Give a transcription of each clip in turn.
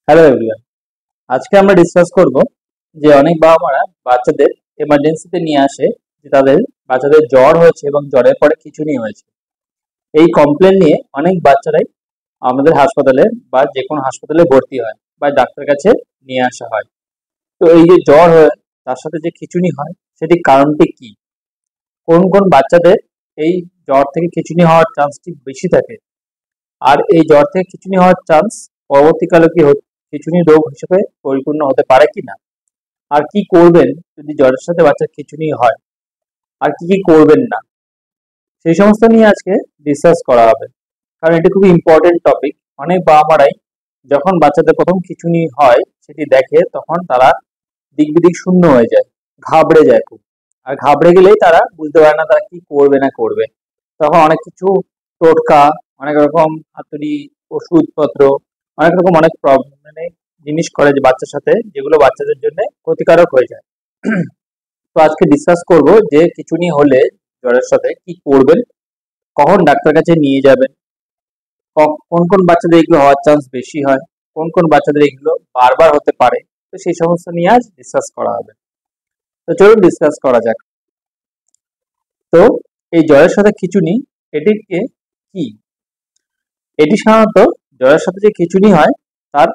Hello everyone, আজকে আমরা discuss করব যে অনেক বাবা মারা বাচ্চাদের এমার্জেন্সিতে নিয়ে আসে যে তাদের বাচ্চাদের জ্বর হয়েছে এবং জ্বরের পরে খিঁচুনি হয়েছে। এই কমপ্লেন নিয়ে অনেক বাচ্চারাই আমাদের হাসপাতালে বা যে কোনো হাসপাতালে ভর্তি হয় বা ডাক্তার কাছে নিয়ে আসা হয়। তো এই যে জ্বর হয় তার সাথে যে খিঁচুনি হয় সেটি কারণটি কি? কোন কোন বাচ্চাদের এই জ্বর থেকে খিঁচুনি হওয়ার চান্সটি বেশি থাকে? আর এই জ্বর থেকে খিঁচুনি হওয়ার চান্স পরবর্তীকালে কি খিঁচুনি রোগ হিসেবে পরিপূর্ণ হতে পারে কিনা? আর কি করবেন যদি জ্বরের সাথে বাচ্চার খিঁচুনি হয়? আর কি কি করবেন না, সেই সমস্ত নিয়ে আজকে ডিসকাস করা হবে। কারণ এটি খুবই ইম্পর্টেন্ট টপিক। অনেক বাবা মারাই যখন বাচ্চাদের প্রথম খিঁচুনি হয় সেটি দেখে তখন তারা দিক বিদিক শূন্য হয়ে যায়, ঘাবড়ে যায় খুব। আর ঘাবড়ে গেলেই তারা বুঝতে পারে না তারা কি করবে না করবে। তখন অনেক কিছু টোটকা, অনেক রকম হাতুড়ি, ওষুধপত্র, অনেক রকম অনেক প্রবলেম মানে জিনিস করে যে বাচ্চার সাথে, যেগুলো বাচ্চাদের জন্য ক্ষতিকারক হয়ে যায়। তো আজকে ডিসকাস করব যে খিঁচুনি হলে জ্বরের সাথে কি করবেন, কখন ডাক্তার কাছে নিয়ে যাবেন, কোন কোন বাচ্চাদের এগুলো হওয়ার চান্স বেশি হয়, কোন কোন বাচ্চাদের এগুলো বারবার হতে পারে। তো সেই সমস্ত নিয়ে আজ ডিসকাস করা হবে। তো চলুন ডিসকাস করা যাক। তো এই জ্বরের সাথে খিঁচুনি এটিকে কি? এটি সাধারণত জ্বরের সাথে যে খিঁচুনি হয় তার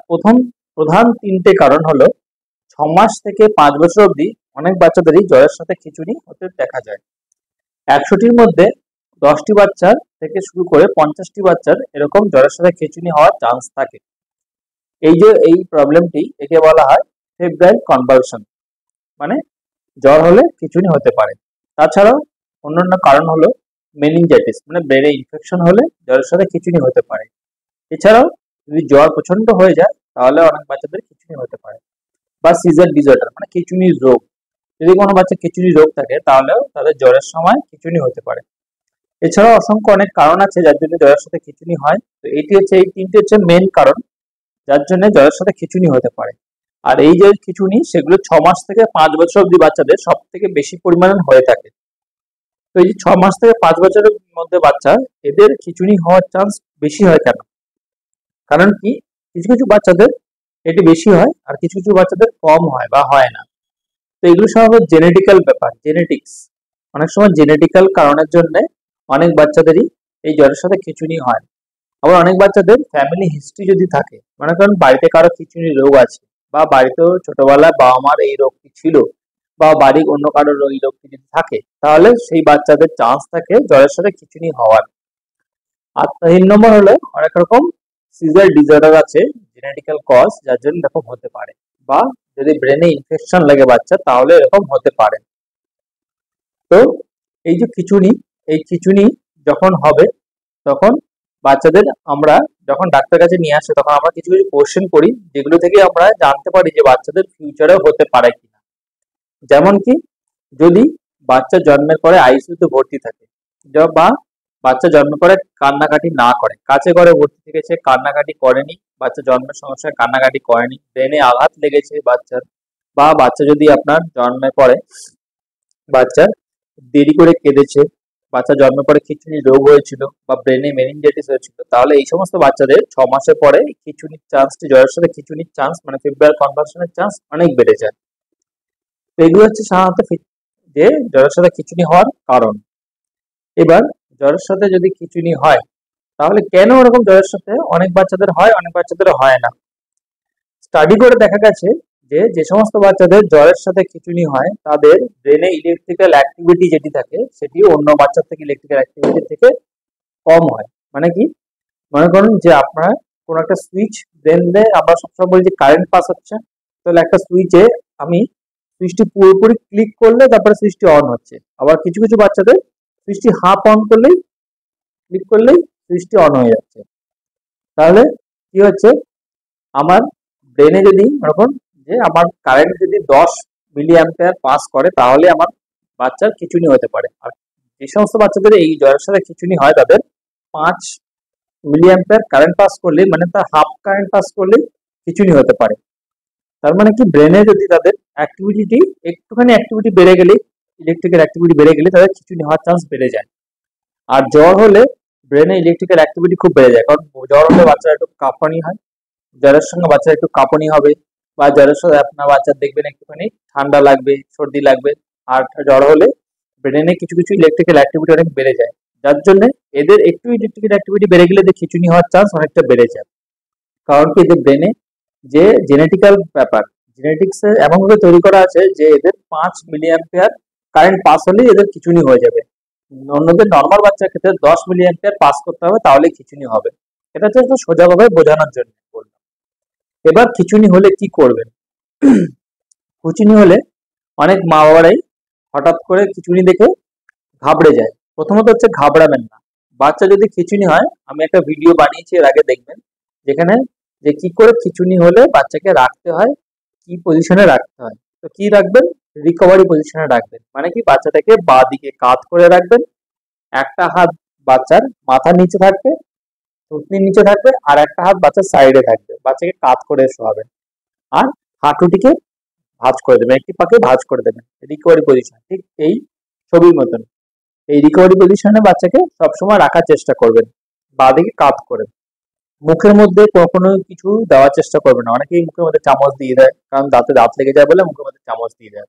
প্রধান তিনটে কারণ হলো 6 মাস থেকে 5 বছর অবধি অনেক বাচ্চাদেরই জ্বরের সাথে খিঁচুনি হতে দেখা যায়। 100টির মধ্যে 10টি বাচ্চার থেকে শুরু করে 50টি বাচ্চার এরকম জ্বরের সাথে খিঁচুনি হওয়ার চান্স থাকে। এই যে এই প্রবলেমটি, একে বলা হয় ফেব্রাইল কনভালশন, মানে জ্বর হলে খিঁচুনি হতে পারে। তাছাড়াও অন্যান্য কারণ হলো মেনিনজাইটিস, মানে ব্রেনে ইনফেকশন হলে জ্বরের সাথে খিঁচুনি হতে পারে। এছাড়াও যদি জ্বর প্রচন্ড হয়ে যায় তাহলে অনেক বাচ্চাদের খিঁচুনি হতে পারে। বা সিজার ডিসঅর্ডার, মানে খিঁচুনির রোগ, যদি কোনো বাচ্চা খিঁচুনির রোগ থাকে তাহলেও তাদের জ্বরের সময় খিঁচুনি হতে পারে। এছাড়াও অসংখ্য অনেক কারণ আছে যার জন্য জ্বরের সাথে খিঁচুনি হয়। তো এই তিনটি হচ্ছে মেন কারণ যার জন্য জ্বরের সাথে খিঁচুনি হতে পারে। আর এই যে খিঁচুনি, সেগুলো 6 মাস থেকে 5 বছর অবধি বাচ্চাদের সব থেকে বেশি পরিমাণে হয়ে থাকে। তো এই যে 6 মাস থেকে 5 বছরের মধ্যে বাচ্চা, এদের খিঁচুনি হওয়ার চান্স বেশি হয় কেন? কারণ কি, কিছু কিছু বাচ্চাদের এটি বেশি হয় আর কিছু কিছু বাচ্চাদের কম হয় বা হয় না। তো এগুলো স্বাভাবিক জেনেটিক্যাল ব্যাপার, জেনেটিক্স। অনেক সময় জেনেটিক্যাল কারণের জন্য অনেক বাচ্চাদেরই এই জ্বরের সাথে খিঁচুনি হয়। আবার অনেক বাচ্চাদের ফ্যামিলি হিস্ট্রি যদি থাকে, মনে করেন বাড়িতে কারো খিঁচুনির রোগ আছে, বা বাড়িতেও ছোটবেলায় বাবা মার এই রোগটি ছিল, বা বাড়ির অন্য কারোর এই রোগটি যদি থাকে, তাহলে সেই বাচ্চাদের চান্স থাকে জ্বরের সাথে খিঁচুনি হওয়ার। আর 3 নম্বর হলো অনেক রকম সিজার ডিসঅর্ডার আছে, জেনেটিক্যাল কজ, যার জন্য এরকম হতে পারে। বা যদি ব্রেনে ইনফেকশন লাগে বাচ্চা, তাহলে এরকম হতে পারে। তো এই যে খিঁচুনি, এই খিঁচুনি যখন হবে তখন বাচ্চাদের আমরা যখন ডাক্তার কাছে নিয়ে আসে তখন আমরা কিছু কিছু কোশ্চেন করি, যেগুলো থেকে আমরা জানতে পারি যে বাচ্চাদের ফিউচারেও হতে পারে কিনা। যেমন কি, যদি বাচ্চা জন্মের পরে আইসিইউতে ভর্তি থাকে, বা বাচ্চা জন্মের পরে কান্নাকাটি না করে, কাছে ঘরে ভর্তি থেকেছে, কান্নাকাটি করেনি, বাচ্চা জন্মের সঙ্গে সঙ্গে কান্নাকাটি করেনি, ব্রেনে আঘাত লেগেছে বাচ্চার, বা বাচ্চা যদি আপনার জন্মের পরে বাচ্চা দেরি করে কেঁদেছে, বাচ্চা জন্মের পরে খিঁচুনির রোগ হয়েছিল, বা ব্রেনে মেনিনজাইটিস হয়েছিল, তাহলে এই সমস্ত বাচ্চাদের 6 মাসের পরে খিঁচুনির চান্সটি, জ্বরের সাথে খিঁচুনির চান্স মানে ফেব্রুয়ারি কনভার্সনের চান্স অনেক বেড়ে যায়। তো এগুলো হচ্ছে সাধারণত যে জ্বরের সাথে খিঁচুনি হওয়ার কারণ। এবার জ্বরের সাথে যদি খিঁচুনি হয় তাহলে কেন ওরকম জ্বরের সাথে অনেক বাচ্চাদের হয়, অনেক বাচ্চাদের হয় না? স্টাডি করে দেখা গেছে যে যে সমস্ত বাচ্চাদের জ্বরের সাথে খিঁচুনি হয় তাদের ব্রেনে ইলেকট্রিক্যাল অ্যাক্টিভিটি যেটি থাকে সেটি অন্য বাচ্চার থেকে ইলেকট্রিক্যাল অ্যাক্টিভিটি থেকে কম হয়। মানে কি, মনে করুন যে আপনার কোনো একটা সুইচ ব্রেনে, আমরা সবসময় বলি যে কারেন্ট পাস হচ্ছে, তাহলে একটা সুইচে আমি সুইচটি পুরোপুরি ক্লিক করলে তারপরে সুইচটি অন হচ্ছে। আবার কিছু কিছু বাচ্চাদের সুইচটি হাফ অন করলেই, ক্লিক করলেই সুইচটি অন হয়ে যাচ্ছে। তাহলে কি হচ্ছে, আমার ব্রেনে যদি এরকম যে আমার কারেন্ট যদি 10 মিলি অ্যাম্পিয়ার পাস করে তাহলে আমার বাচ্চার খিঁচুনি হতে পারে। আর যে সমস্ত বাচ্চাদের এই জ্বরের সাথে খিঁচুনি হয় তাদের 5 মিলি অ্যাম্পিয়ার কারেন্ট পাস করলে, মানে তার হাফ কারেন্ট পাস করলে খিঁচুনি হতে পারে। তার মানে কি, ব্রেনে যদি তাদের অ্যাক্টিভিটি একটুখানি অ্যাক্টিভিটি বেড়ে গেলে, ইলেকট্রিক্যাল অ্যাক্টিভিটি বেড়ে গেলে তাদের খিঁচুনি হওয়ার চান্স বেড়ে যায়। আর জ্বর হলে ব্রেনে ইলেকট্রিক্যাল অ্যাক্টিভিটি খুব বেড়ে যায়, কারণ জ্বর হলে বাচ্চারা একটু কাঁপানি হয়, জ্বরের সঙ্গে বাচ্চার একটু কাঁপুনি হবে, বা জ্বরের সাথে আপনার বাচ্চার দেখবেন একটুখানি ঠান্ডা লাগবে, সর্দি লাগবে। আর জ্বর হলে ব্রেনে কিছু কিছু ইলেকট্রিক্যাল অ্যাক্টিভিটি অনেক বেড়ে যায়, যার জন্য এদের একটু ইলেকট্রিক্যাল অ্যাক্টিভিটি বেড়ে গেলে যে খিঁচুনি হওয়ার চান্স অনেকটা বেড়ে যায়। কারণ কি, এদের ব্রেনে যে জেনেটিক্যাল ব্যাপার, জেনেটিক্স এমনভাবে তৈরি করা আছে যে এদের 5 মিলি অ্যাম্পিয়ার কারেন্ট পাস হলেই এদের খিঁচুনি হয়ে যাবে। অন্যদের নর্মাল বাচ্চার ক্ষেত্রে 10 মিলি অ্যাম্পিয়ার পাস করতে হবে, তাহলে খিঁচুনি হবে। এটা হচ্ছে একটু সোজাভাবে বোঝানোর জন্য বললাম। এবার খিঁচুনি হলে কি করবেন? খিঁচুনি হলে অনেক মা বাবারাই হঠাৎ করে খিঁচুনি দেখে ঘাবড়ে যায়। প্রথমত হচ্ছে ঘাবড়াবেন না। বাচ্চা যদি খিঁচুনি হয়, আমি একটা ভিডিও বানিয়েছি এর আগে, দেখবেন, যেখানে যে কি করে খিঁচুনি হলে বাচ্চাকে রাখতে হয়, কি পজিশনে রাখতে হয়। তো কি রাখবেন? রিকভারি পজিশনে রাখবেন। মানে কি, বাচ্চাটাকে বাঁ দিকে কাত করে রাখবেন, একটা হাত বাচ্চার মাথার নিচে থাকবে, থুতনির নিচে থাকবে, আর একটা হাত বাচ্চার সাইডে থাকবে। বাচ্চাকে কাত করে শোয়াবেন, আর হাঁটুটিকে ভাঁজ করে দেবেন, একটি পাকে ভাঁজ করে দেবেন। রিকভারি পজিশন ঠিক এই ছবির মতন। এই রিকভারি পজিশনে বাচ্চাকে সবসময় রাখার চেষ্টা করবেন, বাঁদিকে কাত করে। মুখের মধ্যে কখনো কিছু দেওয়ার চেষ্টা করবেন না। অনেকেই মুখের মধ্যে চামচ দিয়ে দেয়, কারণ দাঁতে দাঁত লেগে যায় বলে মুখের মধ্যে চামচ দিয়ে দেয়।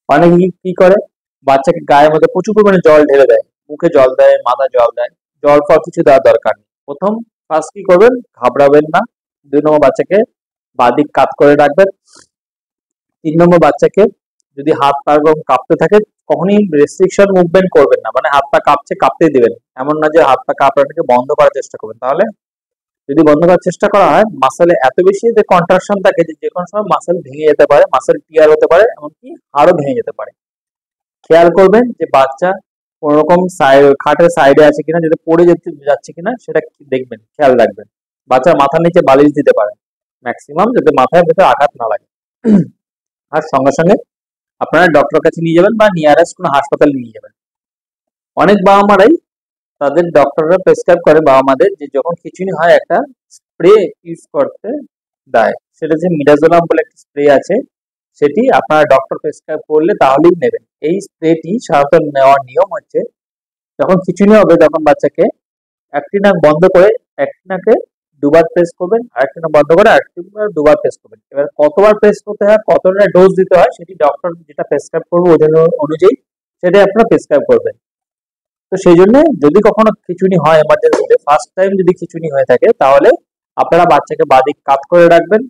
অনেকে কি করে, বাচ্চাকে গায়ের মধ্যে প্রচুর পরিমাণে জল ঢেলে দেয়, মুখে জল দেয়, মাথা জল দেয়। জল ফল কিছু দেওয়ার দরকার নেই। ফার্স্ট কি করবেন? ঘাবড়াবেন না। 2 নম্বর, বাচ্চাকে বাঁদিক কাত করে রাখবেন। 3 নম্বর, বাচ্চাকে যদি হাত পা এরকম কাঁপতে থাকে, কখনই রেস্ট্রিকশন মুভমেন্ট করবেন না। মানে হাত পা কাঁপছে, কাঁপতেই দিবেন, এমন না যে হাত পা কাঁপাটাকে বন্ধ করার চেষ্টা করবেন। তাহলে যদি বন্ধ করার চেষ্টা করা হয়, মাসেলে এত বেশি যে কন্ট্রাকশন থাকে যে কোনো সময় মাসেল ভেঙে যেতে পারে, মাসেল টিয়ার হতে পারে, এমনকি হাড়ও ভেঙে যেতে পারে। খেয়াল করবেন যে বাচ্চা কোন রকম খাটের সাইডে আছে কিনা, যদি পড়ে যেতে যাচ্ছে কিনা সেটা দেখবেন, খেয়াল রাখবেন। বাচ্চার মাথার নিচে বালিশ দিতে পারেন ম্যাক্সিমাম, যাতে মাথার ভেতরে আঘাত না লাগে। আর সঙ্গে সঙ্গে আপনারা ডক্টর কাছে নিয়ে যাবেন বা নিয়ারেস্ট কোনো হাসপাতালে নিয়ে যাবেন। অনেক বাবা মারাই তাদের ডক্টররা প্রেসক্রাইব করে বাবা মাদের, যে যখন খিঁচুনি হয় একটা স্প্রে ইউজ করতে দেয়। সেটা যে মিডাজোলাম বলে একটা স্প্রে আছে, সেটি আপনারা ডক্টর প্রেসক্রাইব করলে তাহলেই নেবেন। এই স্প্রেটি সাধারণত নেওয়ার নিয়ম হচ্ছে, যখন খিঁচুনি হবে তখন বাচ্চাকে একটি নাক বন্ধ করে একটি নাকে দুবার প্রেস করবেন, আরেকটি নাক বন্ধ করে আরেকটি দুবার প্রেস করবেন। এবার কতবার প্রেস করতে হয়, কতটা ডোজ দিতে হয়, সেটি ডক্টর যেটা প্রেসক্রাইব করবে ওজন অনুযায়ী সেটাই আপনারা প্রেসক্রাইব করবেন। তো সেই জন্য যদি কখনো খিঁচুনি হয় এমার্জেন্সিতে, ফার্স্ট টাইম যদি খিঁচুনি হয়ে থাকে, তাহলে আপনারা বাচ্চাকে বাঁদিক কাত করে রাখবেন,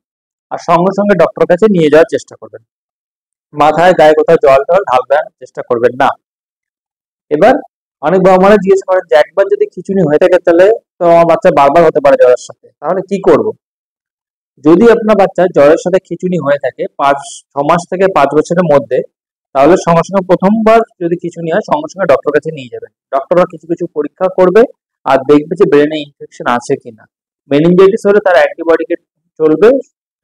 আর সঙ্গে সঙ্গে ডক্টর কাছে নিয়ে যাওয়ার চেষ্টা করবেন। মাথায় গায়ে কোথাও জল টল ঢালবেন চেষ্টা করবেন না। এবার অনেক বাবা মারা জিজ্ঞেস করেন যে একবার যদি খিঁচুনি হয়ে থাকে, তাহলে তো আমার বাচ্চা বারবার হতে পারে জ্বরের সাথে, তাহলে কি করব? যদি আপনার বাচ্চা জ্বরের সাথে খিঁচুনি হয়ে থাকে 6 মাস থেকে 5 বছরের মধ্যে, তাহলে সঙ্গে সঙ্গে প্রথমবার যদি খিঁচুনি হয় সঙ্গে সঙ্গে ডক্টর কাছে নিয়ে যাবেন। ডক্টররা কিছু কিছু পরীক্ষা করবে আর দেখবে যে ব্রেনে ইনফেকশন আছে কিনা। মেনিনজাইটিস হলে তার অ্যান্টিবায়োটিক চলবে,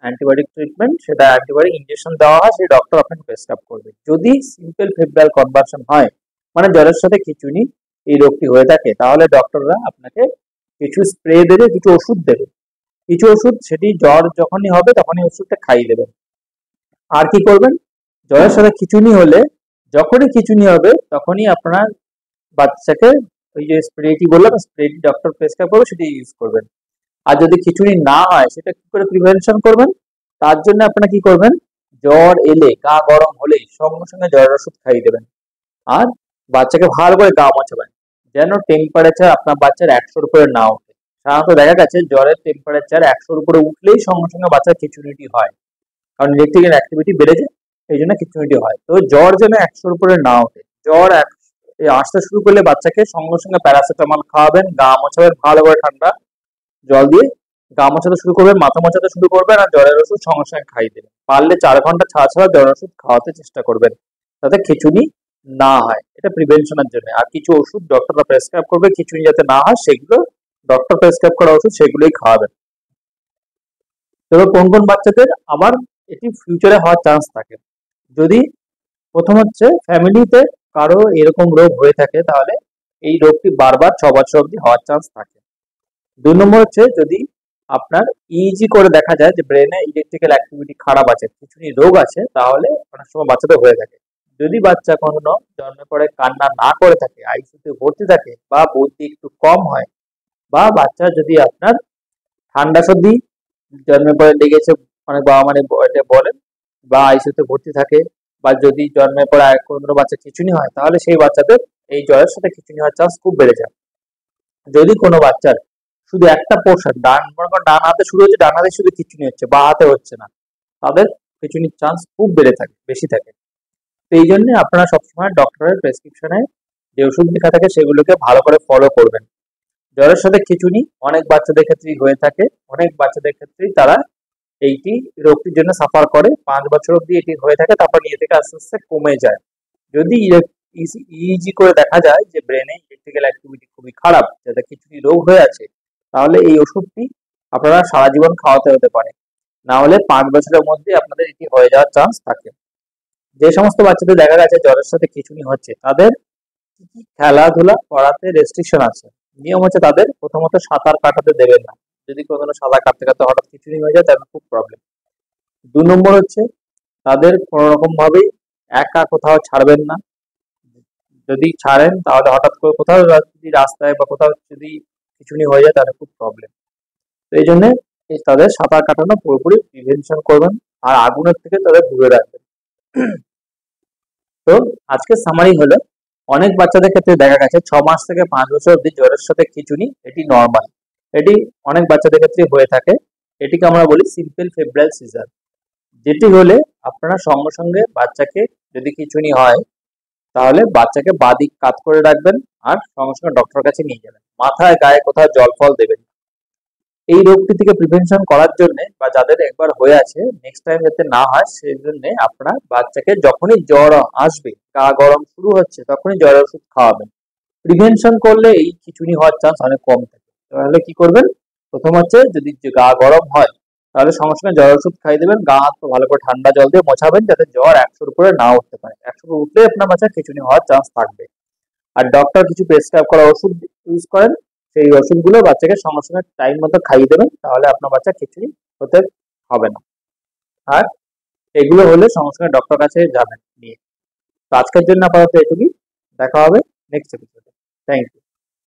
অ্যান্টিবায়োটিক ট্রিটমেন্ট, সেটা অ্যান্টিবায়োটিক ইনজেকশন দেওয়া হয়, সেই ডক্টর আপনাকে প্রেসক্রাইব করবে। যদি সিম্পল ফেব্রাইল কনভার্সন হয়, মানে জ্বরের সাথে খিঁচুনি, এই রোগটি হয়ে থাকে, তাহলে ডক্টররা আপনাকে কিছু স্প্রে দেবে, কিছু ওষুধ দেবে। কিছু ওষুধ সেটি জ্বর যখনই হবে তখনই ওষুধটা খাইয়ে দেবেন। আর কি করবেন? জ্বরের সাথে খিঁচুনি হলে, যখনই খিঁচুনি হবে তখনই আপনার বাচ্চাকে ওই যে স্প্রেটি বললাম, স্প্রেটি ডক্টর প্রেসক্রাইব করবে, সেটি ইউজ করবেন। আর যদি খিঁচুনি না হয়, সেটা কি করে প্রিভেনশন করবেন? তার জন্য আপনারা কি করবেন? জ্বর এলে, গা গরম হলেই সঙ্গে সঙ্গে জ্বরের ওষুধ খাইয়ে দেবেন। আর বাচ্চাকে ভালো করে গা মোছাবেন, যেন টেম্পারেচার আপনার বাচ্চার 100-র উপরে না ওঠে। সাধারণত দেখা গেছে জ্বরের টেম্পারেচার 100-র উপরে উঠলেই সঙ্গে সঙ্গে বাচ্চার খিঁচুনিটি হয়, কারণ ইলেকট্রিক্যাল অ্যাক্টিভিটি বেড়ে যায়, এই জন্য খিঁচুনিটি হয়। তো জ্বর যেন 100-র উপরে না ওঠে। জ্বর আসতে শুরু করলে বাচ্চাকে সঙ্গে সঙ্গে প্যারাসিটামল খাওয়াবেন, গা মোছাবেন ভালো করে ঠান্ডা জল দিয়ে, গা মোছাতে শুরু করবেন, মাথা মোছাতে শুরু করবেন, আর জ্বরের ওষুধ সঙ্গে সঙ্গে খাইয়ে দেবেন। পারলে 4 ঘন্টা ছাড়া ছাড়া জ্বরের ওষুধ খাওয়াতে চেষ্টা করবেন, যাতে খিঁচুনি না হয়। এটা প্রিভেনশনের জন্য। আর কিছু ওষুধ ডক্টররা প্রেসক্রাইব করবে খিঁচুনি যাতে না হয়, সেগুলো ডক্টর প্রেসক্রাইব করা ওষুধ সেগুলোই খাওয়াবেন। তবে কোন কোন বাচ্চাদের আবার এটি ফিউচারে হওয়ার চান্স থাকে, যদি প্রথম হচ্ছে ফ্যামিলিতে কারো এরকম রোগ হয়ে থাকে, তাহলে এই রোগটি বারবার 6 বছর অবধি হওয়ার চান্স থাকে। 2 নম্বর হচ্ছে, যদি আপনার ইইজি করে দেখা যায় যে ব্রেনে ইলেকট্রিক্যাল অ্যাক্টিভিটি খারাপ আছে, খিঁচুনি রোগ আছে, তাহলে অনেক সময় বাচ্চাদের হয়ে থাকে। যদি বাচ্চা কখনো জন্মের পরে কান্না না করে থাকে, আইসিইউতে ভর্তি থাকে, বা বুদ্ধি একটু কম হয়, বা বাচ্চা যদি আপনার ঠান্ডা সর্দি জন্মের পরে লেগেছে, অনেক বাবা মানে এটা বলেন, বা আইসিইউতে ভর্তি থাকে, বা যদি জন্মের পরে আর কোনো বাচ্চা খিঁচুনি হয় তাহলে সেই বাচ্চাদের এই জ্বরের সাথে খিঁচুনি হওয়ার চান্স খুব বেড়ে যায়। যদি কোনো বাচ্চার শুধু একটা পোর্শন ডান, মনে করেন ডান হাতে শুরু হচ্ছে, ডান হাতে শুধু খিঁচুনি হচ্ছে, বা হাতে হচ্ছে না, তাদের খিঁচুনির চান্স খুব বেড়ে থাকে, বেশি থাকে। তো এই জন্য আপনারা সবসময় ডক্টরের প্রেসক্রিপশনে যে ওষুধ লেখা থাকে সেগুলোকে ভালো করে ফলো করবেন। জ্বরের সাথে খিঁচুনি অনেক বাচ্চাদের ক্ষেত্রেই হয়ে থাকে, অনেক বাচ্চাদের ক্ষেত্রেই তারা এইটি রোগটির জন্য সাফার করে, 5 বছর অব্দি এটি হয়ে থাকে, তারপর নিজে থেকে আস্তে আস্তে কমে যায়। যদি ইইজি করে দেখা যায় যে ব্রেনে ইলেকট্রিক্যাল অ্যাক্টিভিটি খুবই খারাপ, যাতে খিঁচুনি রোগ হয়ে আছে, তাহলে এই ওষুধটি আপনারা সারা জীবন খাওয়াতে হতে পারে, না হলে 5 বছরের মধ্যে আপনাদের এটি হয়ে যাওয়ার চান্স থাকে। যে সমস্ত বাচ্চাদের দেখা গেছে জ্বরের সাথে খিঁচুনি হচ্ছে, তাদের কি কি খেলাধুলা করাতে রেস্ট্রিকশন আছে। নিয়ম হচ্ছে তাদের প্রথমত সাঁতার কাটাতে দেবেন না, যদি কোনো সাঁতার কাটতে কাটতে হঠাৎ খিঁচুনি হয়ে যায় তাহলে খুব প্রবলেম। 2 নম্বর হচ্ছে তাদের কোনো রকম ভাবেই একা কোথাও ছাড়বেন না, যদি ছাড়েন তাহলে হঠাৎ করে কোথাও যদি রাস্তায় বা কোথাও যদি খিঁচুনি হয়ে যায় তাহলে খুব প্রবলেম। তো এই জন্য তাদের সাঁতার কাটানো পুরোপুরি প্রিভেনশন করবেন, আর আগুনের থেকে তাদের দূরে রাখবেন। তো আজকের সামারি হলো, অনেক বাচ্চাদের ক্ষেত্রে দেখা গেছে 6 মাস থেকে 5 বছর অব্দি জ্বরের সাথে খিঁচুনি, এটি নর্মাল, এটি অনেক বাচ্চাদের ক্ষেত্রে হয়ে থাকে। এটিকে আমরা বলি সিম্পল ফেব্রাইল সিজার, যেটি হলে আপনারা সঙ্গে সঙ্গে বাচ্চাকে, যদি খিঁচুনি হয় তাহলে বাচ্চাকে বাদিক কাত করে রাখবেন, আর সঙ্গে সঙ্গে ডক্টরের কাছে নিয়ে যাবেন, মাথায় গায়ে কোথাও জল ফল দেবেন না। এই রোগটি থেকে প্রিভেনশন করার জন্য, বা যাদের একবার হয়ে আছে নেক্সট টাইম যাতে না হয় সেই জন্য আপনারা বাচ্চাকে যখনই জ্বর আসবে, গা গরম শুরু হচ্ছে, তখনই জ্বরের ওষুধ খাওয়াবেন। প্রিভেনশন করলে এই খিঁচুনি হওয়ার চান্স অনেক কম থাকে। তাহলে কি করবেন, প্রথম হচ্ছে যদি গা গরম হয় তাহলে সঙ্গে সঙ্গে জ্বরের ওষুধ খাইয়ে দেবেন, গা হাত পা ভালো করে ঠান্ডা জল দিয়ে মোছাবেন, যাতে জ্বর 100-র উপরে না উঠতে পারে। 100-র উঠলে আপনার বাচ্চার খিঁচুনি হওয়ার চান্স থাকবে। আর ডক্টর কিছু প্রেসক্রাইব করা ওষুধ ইউজ করেন, সেই ওষুধগুলো বাচ্চাকে সঙ্গে সঙ্গে টাইম মতো খাইয়ে দেবেন, তাহলে আপনার বাচ্চা খিচুড়ি হতে হবে না। আর এগুলো হলে সঙ্গে সঙ্গে ডক্টর কাছে যাবেন নিয়ে। তো আজকের জন্য আপাতত এটুকুই, দেখা হবে নেক্সট এপিসোডে। Thank you.